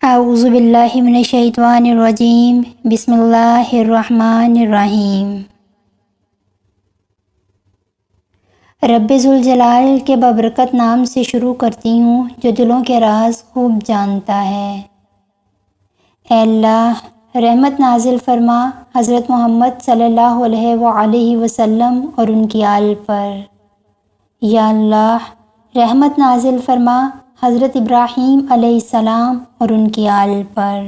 اعوذ باللہ من الشیطان الرجیم، بسم اللہ الرحمن الرحیم۔ رب ذوالجلال کے بابرکت نام سے شروع کرتی ہوں جو دلوں کے راز خوب جانتا ہے۔ اے اللہ، رحمت نازل فرما حضرت محمد صلی اللہ علیہ وآلہ وسلم اور ان کی آل پر۔ یا اللہ، رحمت نازل فرما حضرت ابراہیم علیہ السلام اور ان کی آل پر۔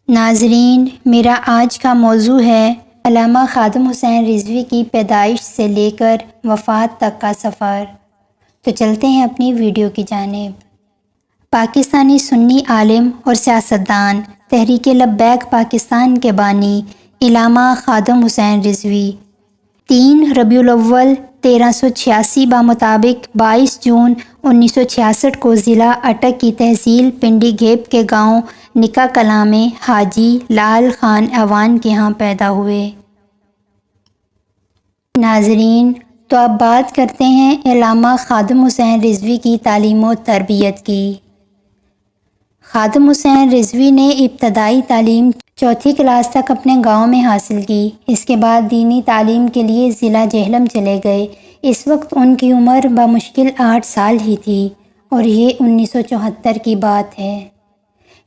ناظرین، میرا آج کا موضوع ہے علامہ خادم حسین رضوی کی پیدائش سے لے کر وفات تک کا سفر۔ تو چلتے ہیں اپنی ویڈیو کی جانب۔ پاکستانی سنی عالم اور سیاستدان، تحریک لبیک پاکستان کے بانی علامہ خادم حسین رضوی 3 ربیع الاول 1386 بمطابق 22 جون 1966 کو ضلع اٹک کی تحصیل پنڈی گھیپ کے گاؤں نکا کلاں میں حاجی لال خان اعوان کے ہاں پیدا ہوئے۔ ناظرین، تو اب بات کرتے ہیں علامہ خادم حسین رضوی کی تعلیم و تربیت کی۔ خادم حسین رضوی نے ابتدائی تعلیم 4 کلاس تک اپنے گاؤں میں حاصل کی۔ اس کے بعد دینی تعلیم کے لیے ضلع جہلم چلے گئے۔ اس وقت ان کی عمر بمشکل 8 سال ہی تھی اور یہ 1974 کی بات ہے۔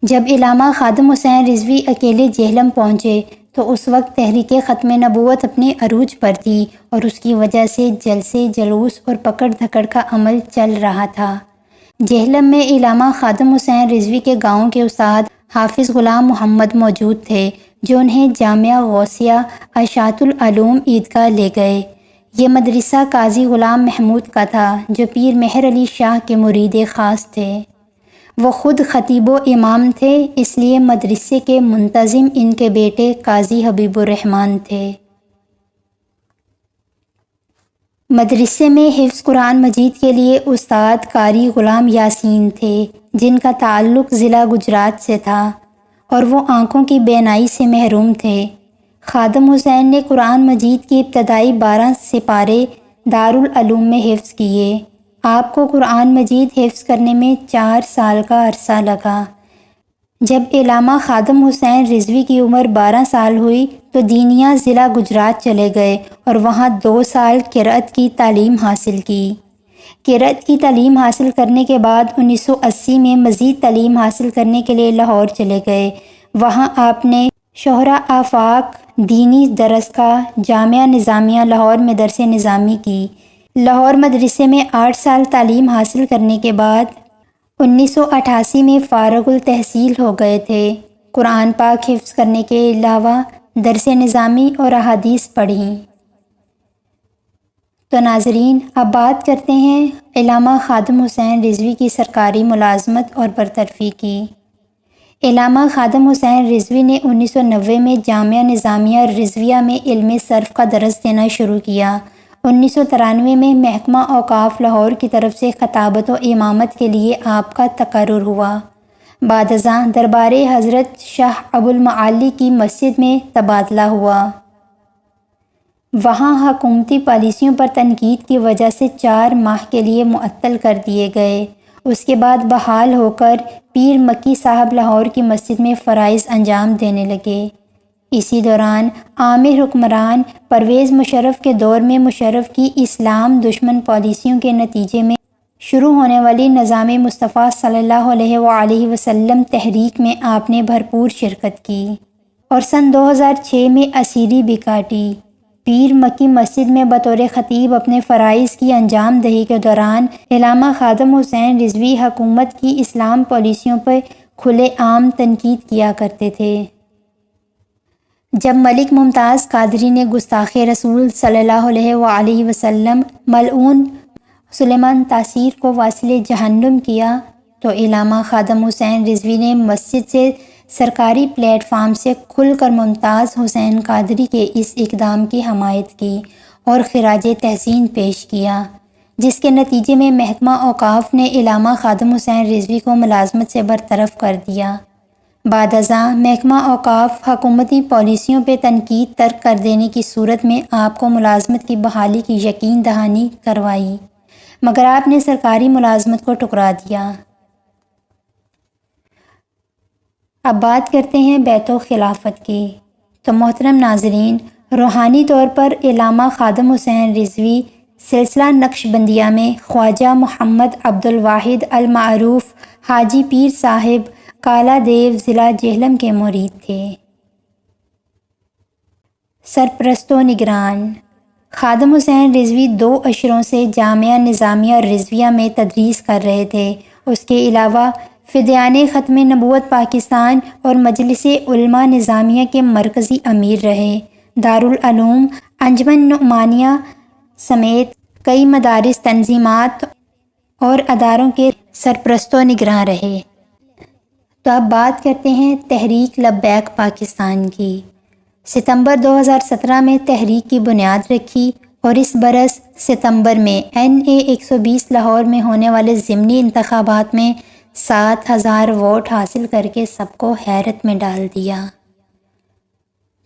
جب علامہ خادم حسین رضوی اکیلے جہلم پہنچے تو اس وقت تحریک ختم نبوت اپنے عروج پر تھی اور اس کی وجہ سے جلسے، جلوس اور پکڑ دھکڑ کا عمل چل رہا تھا۔ جہلم میں علامہ خادم حسین رضوی کے گاؤں کے استاد حافظ غلام محمد موجود تھے جو انہیں جامعہ غوثیہ اشاعت العلوم عیدگاہ لے گئے۔ یہ مدرسہ قاضی غلام محمود کا تھا جو پیر مہر علی شاہ کے مرید خاص تھے۔ وہ خود خطیب و امام تھے، اس لیے مدرسے کے منتظم ان کے بیٹے قاضی حبیب الرحمن تھے۔ مدرسے میں حفظ قرآن مجید کے لیے استاد قاری غلام یاسین تھے جن کا تعلق ضلع گجرات سے تھا اور وہ آنکھوں کی بینائی سے محروم تھے۔ خادم حسین نے قرآن مجید کی ابتدائی 12 سپارے دارالعلوم میں حفظ کیے۔ آپ کو قرآن مجید حفظ کرنے میں 4 سال کا عرصہ لگا۔ جب علامہ خادم حسین رضوی کی عمر 12 سال ہوئی تو دینیہ ضلع گجرات چلے گئے اور وہاں 2 سال قرأت کی تعلیم حاصل کی۔ قرأت کی تعلیم حاصل کرنے کے بعد 1980 میں مزید تعلیم حاصل کرنے کے لیے لاہور چلے گئے۔ وہاں آپ نے شہرہ آفاق دینی درسگاہ جامعہ نظامیہ لاہور میں درس نظامی کی۔ لاہور مدرسے میں 8 سال تعلیم حاصل کرنے کے بعد 1988 میں فارغ التحصیل ہو گئے تھے۔ قرآن پاک حفظ کرنے کے علاوہ درس نظامی اور احادیث پڑھیں۔ تو ناظرین، اب بات کرتے ہیں علامہ خادم حسین رضوی کی سرکاری ملازمت اور برطرفی کی۔ علامہ خادم حسین رضوی نے 1990 میں جامعہ نظامیہ رضویہ میں علم صرف کا درس دینا شروع کیا۔ 1993 میں محکمہ اوقاف لاہور کی طرف سے خطابت و امامت کے لیے آپ کا تقرر ہوا۔ بعد ازاں دربار حضرت شاہ ابو المعالی کی مسجد میں تبادلہ ہوا۔ وہاں حکومتی پالیسیوں پر تنقید کی وجہ سے 4 ماہ کے لیے معطل کر دیے گئے۔ اس کے بعد بحال ہو کر پیر مکی صاحب لاہور کی مسجد میں فرائض انجام دینے لگے۔ اسی دوران عامر حکمران پرویز مشرف کے دور میں مشرف کی اسلام دشمن پالیسیوں کے نتیجے میں شروع ہونے والی نظام مصطفیٰ صلی اللہ علیہ وآلہ وسلم تحریک میں آپ نے بھرپور شرکت کی اور سن 2006 میں اسیری بھی کاٹی۔ پیر مکی مسجد میں بطور خطیب اپنے فرائض کی انجام دہی کے دوران علامہ خادم حسین رضوی حکومت کی اسلام پالیسیوں پر کھلے عام تنقید کیا کرتے تھے۔ جب ملک ممتاز قادری نے گستاخ رسول صلی اللہ علیہ وآلہ وسلم ملعون سلیمان تاثیر کو واصل جہنم کیا تو علامہ خادم حسین رضوی نے مسجد سے سرکاری پلیٹ فارم سے کھل کر ممتاز حسین قادری کے اس اقدام کی حمایت کی اور خراج تحسین پیش کیا، جس کے نتیجے میں محکمہ اوقاف نے علامہ خادم حسین رضوی کو ملازمت سے برطرف کر دیا۔ بعد ازاں محکمہ اوقاف حکومتی پالیسیوں پہ تنقید ترک کر دینے کی صورت میں آپ کو ملازمت کی بحالی کی یقین دہانی کروائی، مگر آپ نے سرکاری ملازمت کو ٹھکرا دیا۔ اب بات کرتے ہیں بیت و خلافت کی۔ تو محترم ناظرین، روحانی طور پر علامہ خادم حسین رضوی سلسلہ نقش بندیہ میں خواجہ محمد عبد الواحد المعروف حاجی پیر صاحب کالا دیو ضلع جہلم کے مرید تھے۔ سرپرست و نگران خادم حسین رضوی 2 اشروں سے جامعہ نظامیہ رضویہ میں تدریس کر رہے تھے۔ اس کے علاوہ فدیان ختم نبوت پاکستان اور مجلس علماء نظامیہ کے مرکزی امیر رہے۔ دارالعلوم انجمن نعمانیہ سمیت کئی مدارس تنظیمات اور اداروں کے سرپرست و نگراں رہے۔ تو اب بات کرتے ہیں تحریک لبیک پاکستان کی۔ ستمبر 2017 میں تحریک کی بنیاد رکھی اور اس برس ستمبر میں NA 120 لاہور میں ہونے والے ضمنی انتخابات میں 7000 ووٹ حاصل کر کے سب کو حیرت میں ڈال دیا۔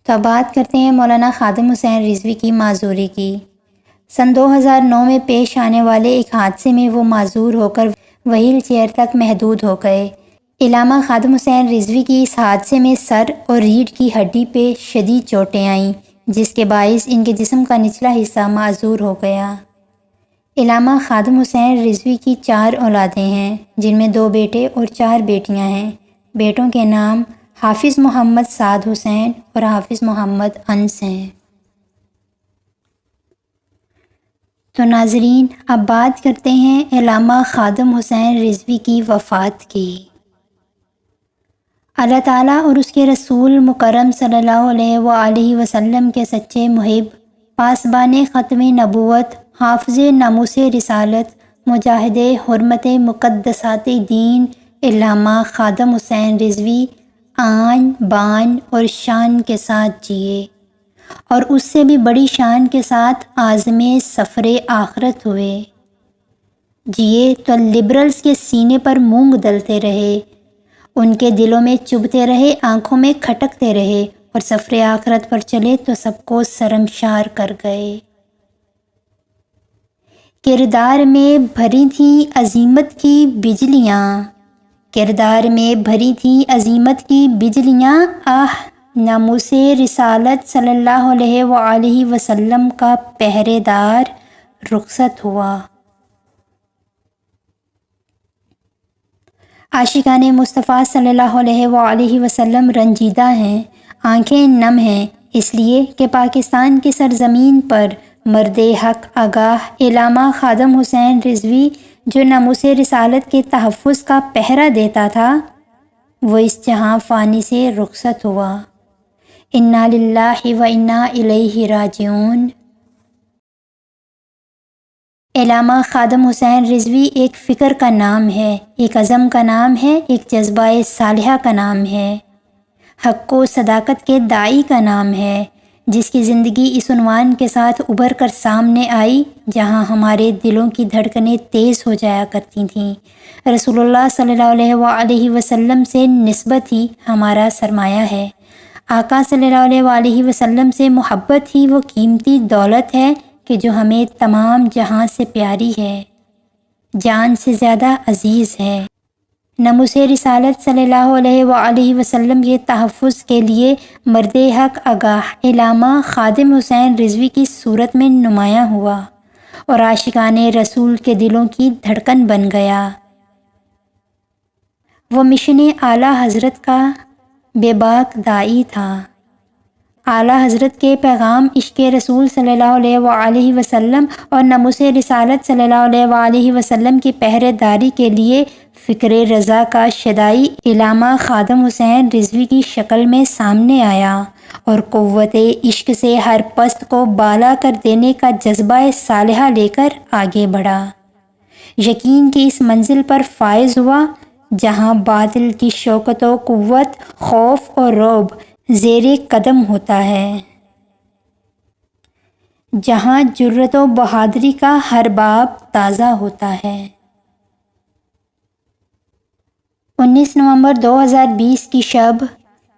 تو اب بات کرتے ہیں مولانا خادم حسین رضوی کی معذوری کی۔ سن 2009 میں پیش آنے والے ایک حادثے میں وہ معذور ہو کر وہیل چیئر تک محدود ہو گئے۔ علامہ خادم حسین رضوی کی اس حادثے میں سر اور ریڑھ کی ہڈی پہ شدید چوٹیں آئیں، جس کے باعث ان کے جسم کا نچلا حصہ معذور ہو گیا۔ علامہ خادم حسین رضوی کی 4 اولادیں ہیں، جن میں 2 بیٹے اور 4 بیٹیاں ہیں۔ بیٹوں کے نام حافظ محمد سعد حسین اور حافظ محمد انس ہیں۔ تو ناظرین، اب بات کرتے ہیں علامہ خادم حسین رضوی کی وفات کی۔ اللہ تعالیٰ اور اس کے رسول مکرم صلی اللہ علیہ وآلہ وسلم کے سچے محب، پاسبان ختم نبوت، حافظ ناموس رسالت، مجاہد حرمت مقدسات دین علامہ خادم حسین رضوی آن بان اور شان کے ساتھ جیے، اور اس سے بھی بڑی شان کے ساتھ عازم سفر آخرت ہوئے۔ جیے تو لبرلز کے سینے پر مونگ دلتے رہے، ان کے دلوں میں چبھتے رہے، آنکھوں میں کھٹکتے رہے، اور سفر آخرت پر چلے تو سب کو شرمسار کر گئے۔ کردار میں بھری تھیں عظمت کی بجلیاں، کردار میں بھری تھیں عظمت کی بجلیاں، آہ ناموس رسالت صلی اللہ علیہ وآلہ وسلم کا پہرے دار رخصت ہوا۔ عاشقان مصطفیٰ صلی اللہ علیہ وآلہ وسلم رنجیدہ ہیں، آنکھیں نم ہیں، اس لیے کہ پاکستان کی سرزمین پر مرد حق آگاہ علامہ خادم حسین رضوی جو ناموس رسالت کے تحفظ کا پہرا دیتا تھا، وہ اس جہاں فانی سے رخصت ہوا۔ انا للہ و انا الیہ راجعون۔ علامہ خادم حسین رضوی ایک فکر کا نام ہے، ایک عزم کا نام ہے، ایک جذبہ صالحہ کا نام ہے، حق و صداقت کے داعی کا نام ہے، جس کی زندگی اس عنوان کے ساتھ ابھر کر سامنے آئی جہاں ہمارے دلوں کی دھڑکنیں تیز ہو جایا کرتی تھیں۔ رسول اللہ صلی اللہ علیہ وآلہ وسلم سے نسبت ہی ہمارا سرمایہ ہے، آقا صلی اللہ علیہ وآلہ وسلم سے محبت ہی وہ قیمتی دولت ہے کہ جو ہمیں تمام جہاں سے پیاری ہے، جان سے زیادہ عزیز ہے۔ ناموس رسالت صلی اللہ علیہ وآلہ وسلم کے تحفظ کے لیے مرد حق آگاہ علامہ خادم حسین رضوی کی صورت میں نمایاں ہوا اور عاشقان رسول کے دلوں کی دھڑکن بن گیا۔ وہ مشن اعلیٰ حضرت کا بے باک داعی تھا۔ اعلیٰ حضرت کے پیغام عشق رسول صلی اللہ علیہ وآلہ وسلم اور ناموس رسالت صلی اللہ علیہ وآلہ وسلم کی پہرے داری کے لیے فکر رضا کا شدائی علامہ خادم حسین رضوی کی شکل میں سامنے آیا اور قوت عشق سے ہر پست کو بالا کر دینے کا جذبہ صالحہ لے کر آگے بڑھا، یقین کی اس منزل پر فائز ہوا جہاں باطل کی شوکت و قوت، خوف اور رعب زیر قدم ہوتا ہے، جہاں جرأت و بہادری کا ہر باب تازہ ہوتا ہے۔ 19 نومبر 2020 کی شب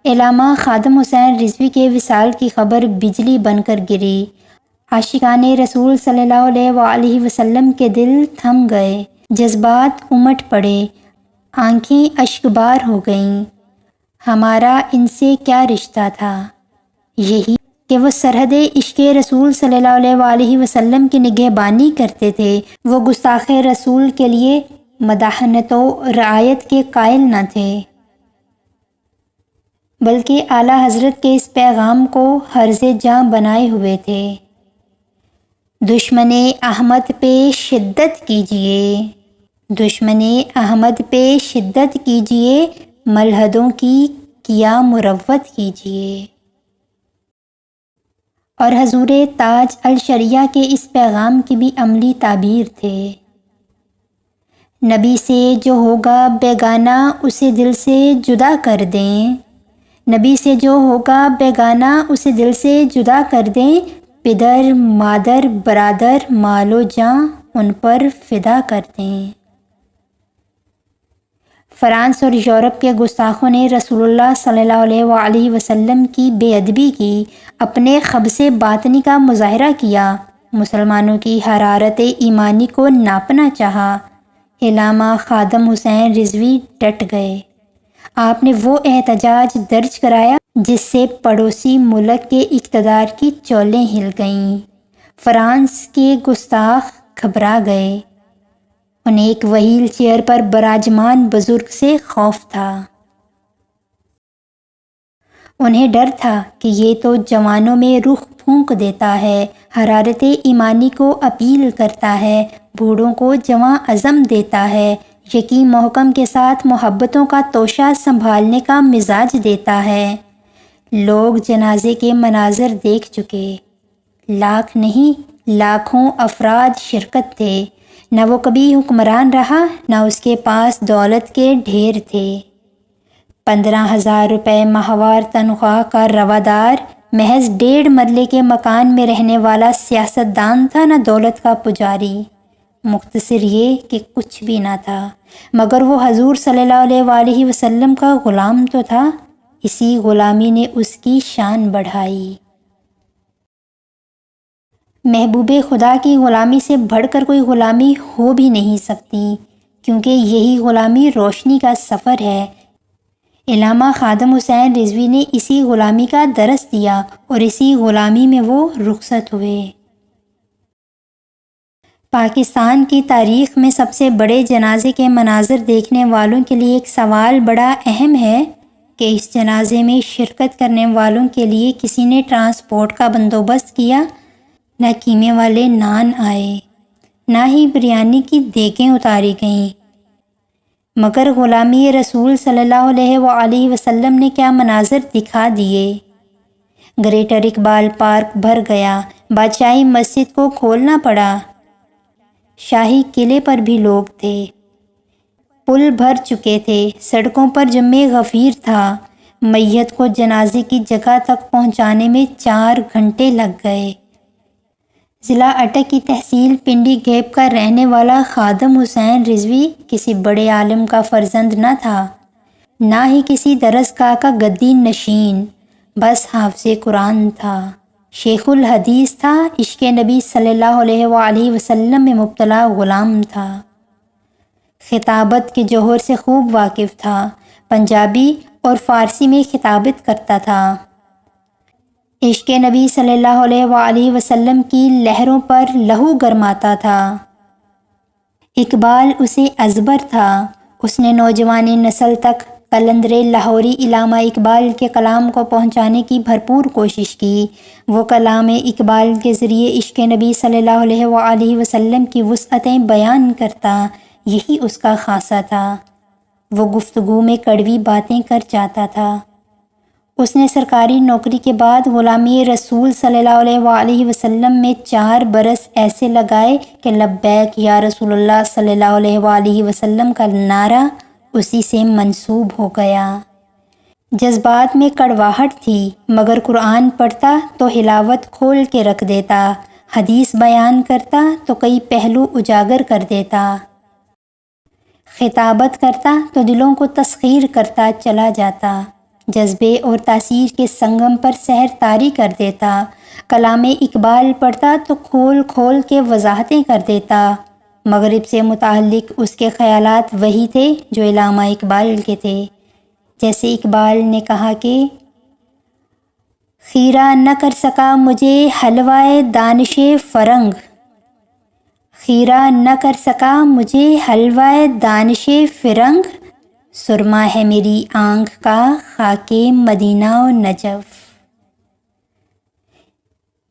علامہ خادم حسین رضوی کے وصال کی خبر بجلی بن کر گری۔ عاشقان رسول صلی اللہ علیہ وآلہ وسلم کے دل تھم گئے، جذبات امٹ پڑے، آنکھیں اشکبار ہو گئیں۔ ہمارا ان سے کیا رشتہ تھا؟ یہی کہ وہ سرحد عشق رسول صلی اللہ علیہ وآلہ وسلم کی نگہبانی کرتے تھے۔ وہ گستاخ رسول کے لیے مداحنت و رعایت کے قائل نہ تھے، بلکہ اعلیٰ حضرت کے اس پیغام کو حرز جاں بنائے ہوئے تھے۔ دشمن احمد پہ شدت کیجئے، دشمن احمد پہ شدت کیجئے، ملحدوں کی کیا مروت کیجئے۔ اور حضور تاج الشریعہ کے اس پیغام کی بھی عملی تعبیر تھے۔ نبی سے جو ہوگا بیگانہ اسے دل سے جدا کر دیں، نبی سے جو ہوگا بیگانہ اسے دل سے جدا کر دیں، پدر مادر برادر مال و جاں ان پر فدا کر دیں۔ فرانس اور یورپ کے گستاخوں نے رسول اللہ صلی اللہ علیہ وآلہ وسلم کی بے ادبی کی، اپنے خبث باطنی کا مظاہرہ کیا، مسلمانوں کی حرارت ایمانی کو ناپنا چاہا۔ علامہ خادم حسین رضوی ڈٹ گئے۔ آپ نے وہ احتجاج درج کرایا جس سے پڑوسی ملک کے اقتدار کی چولیں ہل گئیں۔ فرانس کے گستاخ گھبرا گئے۔ انہیں ایک وہیل چیئر پر براجمان بزرگ سے خوف تھا۔ انہیں ڈر تھا کہ یہ تو جوانوں میں رخ پھونک دیتا ہے، حرارت ایمانی کو اپیل کرتا ہے، بوڑھوں کو جواں عزم دیتا ہے، یقین محکم کے ساتھ محبتوں کا توشہ سنبھالنے کا مزاج دیتا ہے۔ لوگ جنازے کے مناظر دیکھ چکے، لاکھ نہیں لاکھوں افراد شرکت تھے۔ نہ وہ کبھی حکمران رہا، نہ اس کے پاس دولت کے ڈھیر تھے۔ 15,000 روپے ماہوار تنخواہ کا روادار، محض 1.5 مرلے کے مکان میں رہنے والا سیاستدان تھا، نہ دولت کا پجاری۔ مختصر یہ کہ کچھ بھی نہ تھا، مگر وہ حضور صلی اللہ علیہ وآلہ وسلم کا غلام تو تھا۔ اسی غلامی نے اس کی شان بڑھائی۔ محبوب خدا کی غلامی سے بڑھ کر کوئی غلامی ہو بھی نہیں سکتی، کیونکہ یہی غلامی روشنی کا سفر ہے۔ علامہ خادم حسین رضوی نے اسی غلامی کا درس دیا اور اسی غلامی میں وہ رخصت ہوئے۔ پاکستان کی تاریخ میں سب سے بڑے جنازے کے مناظر دیکھنے والوں کے لیے ایک سوال بڑا اہم ہے کہ اس جنازے میں شرکت کرنے والوں کے لیے کسی نے ٹرانسپورٹ کا بندوبست کیا؟ نہ قیمے والے نان آئے، نہ ہی بریانی کی دیگیں اتاری گئیں، مگر غلامی رسول صلی اللہ علیہ وآلہ وسلم نے کیا مناظر دکھا دیے۔ گریٹر اقبال پارک بھر گیا، بادشاہی مسجد کو کھولنا پڑا، شاہی قلعے پر بھی لوگ تھے، پل بھر چکے تھے، سڑکوں پر جمع غفیر تھا، میت کو جنازے کی جگہ تک پہنچانے میں 4 گھنٹے لگ گئے۔ ضلع اٹک کی تحصیل پنڈی گیپ کا رہنے والا خادم حسین رضوی کسی بڑے عالم کا فرزند نہ تھا، نہ ہی کسی درسگاہ کا گدی نشین، بس حافظ قرآن تھا، شیخ الحدیث تھا، عشق نبی صلی اللہ علیہ وآلہ وسلم میں مبتلا غلام تھا، خطابت کے جوہر سے خوب واقف تھا، پنجابی اور فارسی میں خطابت کرتا تھا، عشق نبی صلی اللہ علیہ وآلہ وسلم کی لہروں پر لہو گرماتا تھا۔ اقبال اسے ازبر تھا، اس نے نوجوان نسل تک قلندر لاہوری علامہ اقبال کے کلام کو پہنچانے کی بھرپور کوشش کی۔ وہ کلام اقبال کے ذریعے عشق نبی صلی اللہ علیہ وآلہ وسلم کی وسعتیں بیان کرتا، یہی اس کا خاصہ تھا۔ وہ گفتگو میں کڑوی باتیں کر جاتا تھا۔ اس نے سرکاری نوکری کے بعد غلامی رسول صلی اللہ علیہ وآلہ وسلم میں 4 برس ایسے لگائے کہ لبیک یا رسول اللہ صلی اللہ علیہ وآلہ وسلم کا نعرہ اسی سے منسوب ہو گیا۔ جذبات میں کڑواہٹ تھی، مگر قرآن پڑھتا تو حلاوت کھول کے رکھ دیتا، حدیث بیان کرتا تو کئی پہلو اجاگر کر دیتا، خطابت کرتا تو دلوں کو تسخیر کرتا چلا جاتا، جذبے اور تاثیر کے سنگم پر سحر طاری کر دیتا، کلام اقبال پڑھتا تو کھول کھول کے وضاحتیں کر دیتا۔ مغرب سے متعلق اس کے خیالات وہی تھے جو علامہ اقبال کے تھے۔ جیسے اقبال نے کہا کہ خیرہ نہ کر سکا مجھے حلوائے دانش فرنگ، خیرہ نہ کر سکا مجھے حلوائے دانش فرنگ، سرما ہے میری آنکھ کا خاک مدینہ و نجف۔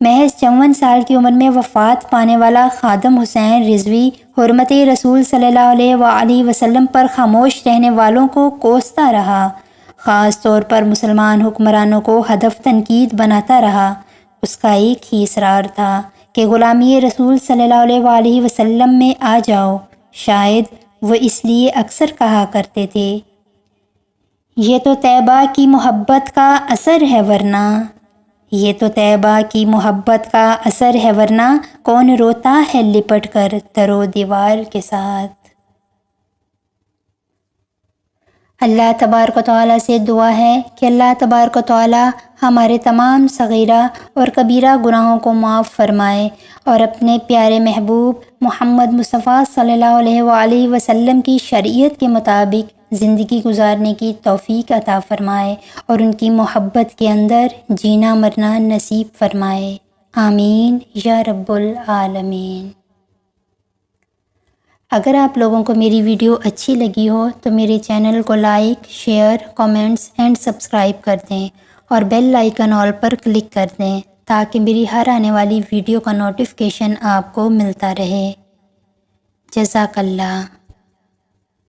محض 54 سال کی عمر میں وفات پانے والا خادم حسین رضوی حرمت رسول صلی اللہ علیہ وآلہ وسلم پر خاموش رہنے والوں کو کوستا رہا، خاص طور پر مسلمان حکمرانوں کو ہدف تنقید بناتا رہا۔ اس کا ایک ہی اصرار تھا کہ غلامی رسول صلی اللہ علیہ وآلہ وسلم میں آ جاؤ۔ شاید وہ اس لیے اکثر کہا کرتے تھے، یہ تو طیبہ کی محبت کا اثر ہے ورنہ، یہ تو طیبہ کی محبت کا اثر ہے ورنہ کون روتا ہے لپٹ کر در و دیوار کے ساتھ۔ اللہ تبارک و تعالیٰ سے دعا ہے کہ اللہ تبارک و تعالیٰ ہمارے تمام صغیرہ اور کبیرہ گناہوں کو معاف فرمائے اور اپنے پیارے محبوب محمد مصطفیٰ صلی اللہ علیہ وآلہ وسلم کی شریعت کے مطابق زندگی گزارنے کی توفیق عطا فرمائے اور ان کی محبت کے اندر جینا مرنا نصیب فرمائے، آمین یا رب العالمین۔ اگر آپ لوگوں کو میری ویڈیو اچھی لگی ہو تو میرے چینل کو like, share, comments and subscribe کر دیں اور بیل آئیکن آل پر کلک کر دیں تاکہ میری ہر آنے والی ویڈیو کا نوٹیفیکیشن آپ کو ملتا رہے۔ جزاک اللہ۔